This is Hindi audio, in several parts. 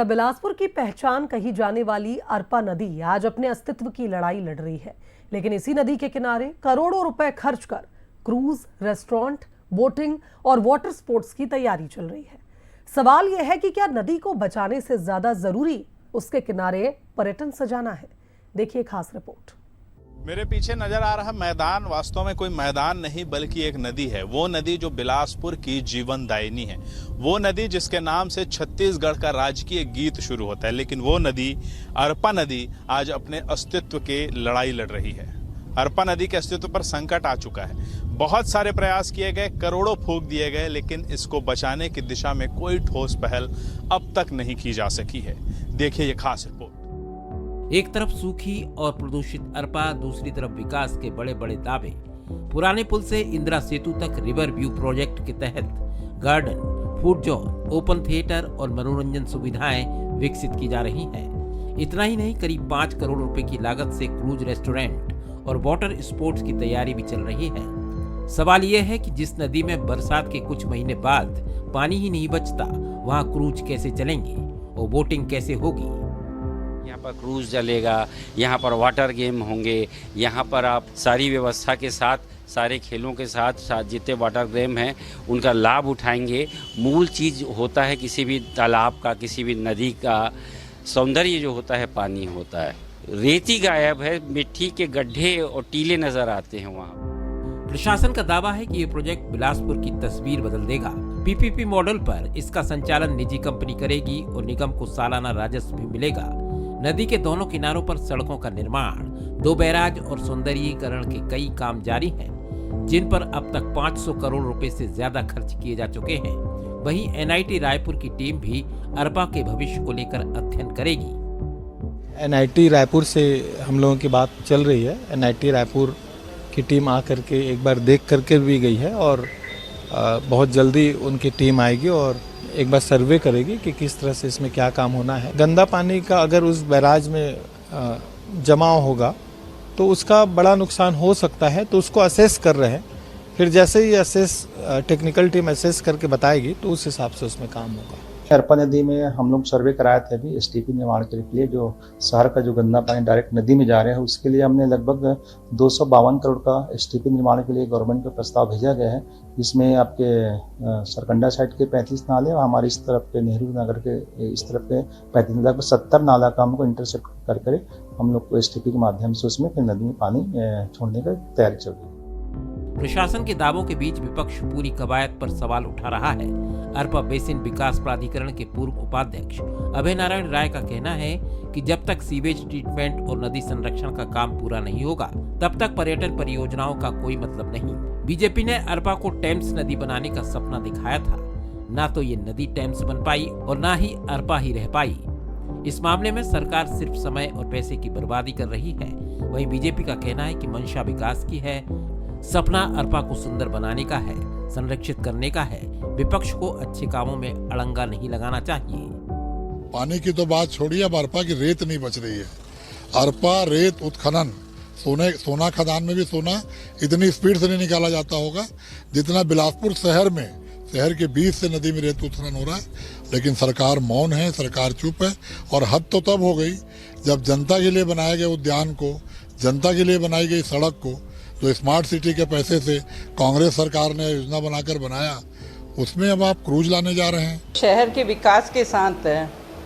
बिलासपुर की पहचान कही जाने वाली अरपा नदी आज अपने अस्तित्व की लड़ाई लड़ रही है। लेकिन इसी नदी के किनारे करोड़ों रुपए खर्च कर क्रूज, रेस्टोरेंट, बोटिंग और वाटर स्पोर्ट्स की तैयारी चल रही है। सवाल यह है कि क्या नदी को बचाने से ज्यादा जरूरी उसके किनारे पर्यटन सजाना है? देखिए खास रिपोर्ट। मेरे पीछे नजर आ रहा मैदान वास्तव में कोई मैदान नहीं बल्कि एक नदी है। वो नदी जो बिलासपुर की जीवनदायिनी है, वो नदी जिसके नाम से छत्तीसगढ़ का राजकीय गीत शुरू होता है। लेकिन वो नदी, अरपा नदी, आज अपने अस्तित्व के लड़ाई लड़ रही है। अरपा नदी के अस्तित्व पर संकट आ चुका है। बहुत सारे प्रयास किए गए, करोड़ों फूंक दिए गए, लेकिन इसको बचाने की दिशा में कोई ठोस पहल अब तक नहीं की जा सकी है। देखिए ये खास रिपोर्ट। एक तरफ सूखी और प्रदूषित अरपा, दूसरी तरफ विकास के बड़े बड़े दावे। पुराने पुल से इंदिरा सेतु तक रिवर व्यू प्रोजेक्ट के तहत garden, food zone, open theatre और मनोरंजन सुविधाएं विकसित की जा रही हैं। इतना ही नहीं, करीब 5 करोड़ रुपए की लागत से क्रूज, रेस्टोरेंट और वाटर स्पोर्ट्स की तैयारी भी चल रही है। सवाल यह है कि जिस नदी में बरसात के कुछ महीने बाद पानी ही नहीं बचता, वहाँ क्रूज कैसे चलेंगे और बोटिंग कैसे होगी? यहाँ पर क्रूज चलेगा, यहाँ पर वाटर गेम होंगे, यहाँ पर आप सारी व्यवस्था के साथ, सारे खेलों के साथ जितने वाटर गेम हैं उनका लाभ उठाएंगे। मूल चीज़ होता है किसी भी तालाब का, किसी भी नदी का सौंदर्य जो होता है पानी होता है। रेती गायब है, मिट्टी के गड्ढे और टीले नजर आते हैं वहाँ। प्रशासन का दावा है कि ये प्रोजेक्ट बिलासपुर की तस्वीर बदल देगा। पीपीपी मॉडल पर इसका संचालन निजी कंपनी करेगी और निगम को सालाना राजस्व भी मिलेगा। नदी के दोनों किनारों पर सड़कों का निर्माण, 2 बैराज और सौंदर्यीकरण के कई काम जारी हैं, जिन पर अब तक 500 करोड़ रुपए से ज्यादा खर्च किए जा चुके हैं। वहीं एनआईटी रायपुर की टीम भी अरपा के भविष्य को लेकर अध्ययन करेगी। एनआईटी रायपुर से हम लोगों की बात चल रही है। एनआईटी रायपुर की टीम आकर के एक बार देख करके भी गई है और बहुत जल्दी उनकी टीम आएगी और एक बार सर्वे करेगी कि किस तरह से इसमें क्या काम होना है। गंदा पानी का अगर उस बैराज में जमाव होगा तो उसका बड़ा नुकसान हो सकता है, तो उसको असेस कर रहे हैं। फिर जैसे ही टेक्निकल टीम असेस करके बताएगी तो उस हिसाब से उसमें काम होगा। अरपा नदी में हम लोग सर्वे कराए थे अभी एसटीपी निर्माण के लिए, जो शहर का जो गंदा पानी डायरेक्ट नदी में जा रहे हैं, उसके लिए हमने लगभग 252 करोड़ का एसटीपी निर्माण के लिए गवर्नमेंट को प्रस्ताव भेजा गया है। इसमें आपके सरकंडा साइड के 35 नाले और हमारे इस तरफ के नेहरू नगर के इस तरफ के 35, लगभग 70 नाला का हमको इंटरसेप्ट करके हम लोग को एसटीपी के माध्यम से उसमें फिर नदी में पानी छोड़ने की तैयारी चल रही है। प्रशासन के दावों के बीच विपक्ष पूरी कवायद पर सवाल उठा रहा है। अरपा बेसिन विकास प्राधिकरण के पूर्व उपाध्यक्ष अभय नारायण राय का कहना है कि जब तक सीवेज ट्रीटमेंट और नदी संरक्षण का काम पूरा नहीं होगा, तब तक पर्यटन परियोजनाओं का कोई मतलब नहीं। बीजेपी ने अरपा को टेम्स नदी बनाने का सपना दिखाया था। ना तो ये नदी टेम्स बन पाई और ना ही अरपा ही रह पाई। इस मामले में सरकार सिर्फ समय और पैसे की बर्बादी कर रही है। वहीं बीजेपी का कहना है कि मंशा विकास की है, सपना अरपा को सुंदर बनाने का है, संरक्षित करने का है। विपक्ष को अच्छे कामों में अड़ंगा नहीं लगाना चाहिए। पानी की तो बात छोड़िए, अब अरपा की रेत नहीं बच रही है। अरपा रेत उत्खनन, सोना खदान में भी सोना इतनी स्पीड से नहीं निकाला जाता होगा जितना बिलासपुर शहर के बीच से नदी में रेत उत्खनन हो रहा है। लेकिन सरकार मौन है, सरकार चुप है। और हद तो तब हो गई जब जनता के लिए बनाए गए उद्यान को, जनता के लिए बनाई गई सड़क को, जो स्मार्ट सिटी के पैसे से कांग्रेस सरकार ने योजना बनाकर बनाया, उसमें अब आप क्रूज लाने जा रहे हैं। शहर के विकास के साथ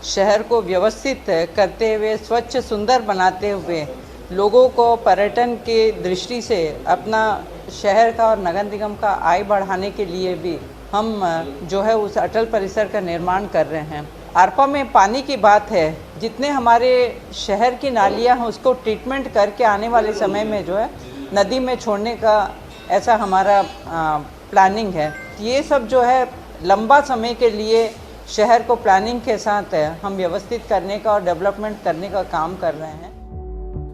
शहर को व्यवस्थित करते हुए, स्वच्छ सुंदर बनाते हुए, लोगों को पर्यटन की दृष्टि से अपना शहर का और नगर निगम का आय बढ़ाने के लिए भी हम जो है उस अटल परिसर का निर्माण कर रहे हैं। अरपा में पानी की बात है, जितने हमारे शहर की नालियाँ हैं उसको ट्रीटमेंट करके आने वाले समय में जो है नदी में छोड़ने का ऐसा हमारा प्लानिंग है। ये सब जो है लंबा समय के लिए शहर को प्लानिंग के साथ हम व्यवस्थित करने का और डेवलपमेंट करने का काम कर रहे हैं।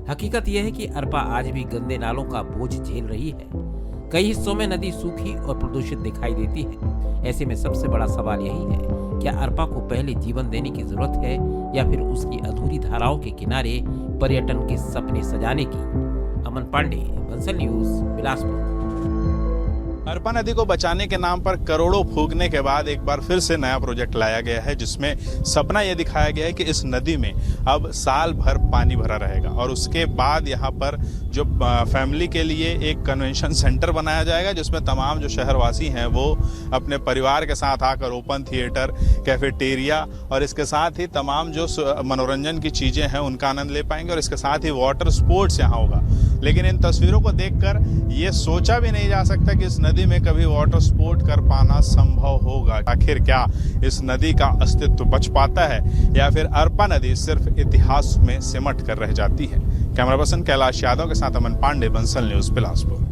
हकीकत यह है कि अरपा आज भी गंदे नालों का बोझ झेल रही है। कई हिस्सों में नदी सूखी और प्रदूषित दिखाई देती है। ऐसे में सबसे बड़ा सवाल यही है, क्या अरपा को पहले जीवन देने की जरूरत है या फिर उसकी अधूरी धाराओं के किनारे पर्यटन के सपने सजाने की? अमन पांडे, बंसल न्यूज, बिलासपुर। अरपा नदी को बचाने के नाम पर करोड़ों फूकने के बाद एक बार फिर से नया प्रोजेक्ट लाया गया है, जिसमें सपना यह दिखाया गया है कि इस नदी में अब साल भर पानी भरा रहेगा और उसके बाद यहाँ पर जो फैमिली के लिए एक कन्वेंशन सेंटर बनाया जाएगा, जिसमें तमाम जो शहरवासी हैं वो अपने परिवार के साथ आकर ओपन थिएटर, कैफेटेरिया और इसके साथ ही तमाम जो मनोरंजन की चीज़ें हैं उनका आनंद ले पाएंगे और इसके साथ ही वाटर स्पोर्ट्स यहाँ होगा। लेकिन इन तस्वीरों को देखकर ये सोचा भी नहीं जा सकता कि इस नदी में कभी वाटर स्पोर्ट कर पाना संभव होगा। आखिर क्या इस नदी का अस्तित्व बच पाता है या फिर अरपा नदी सिर्फ इतिहास में सिमट कर रह जाती है? कैमरा पर्सन कैलाश यादव के साथ अमन पांडे, बंसल न्यूज, बिलासपुर।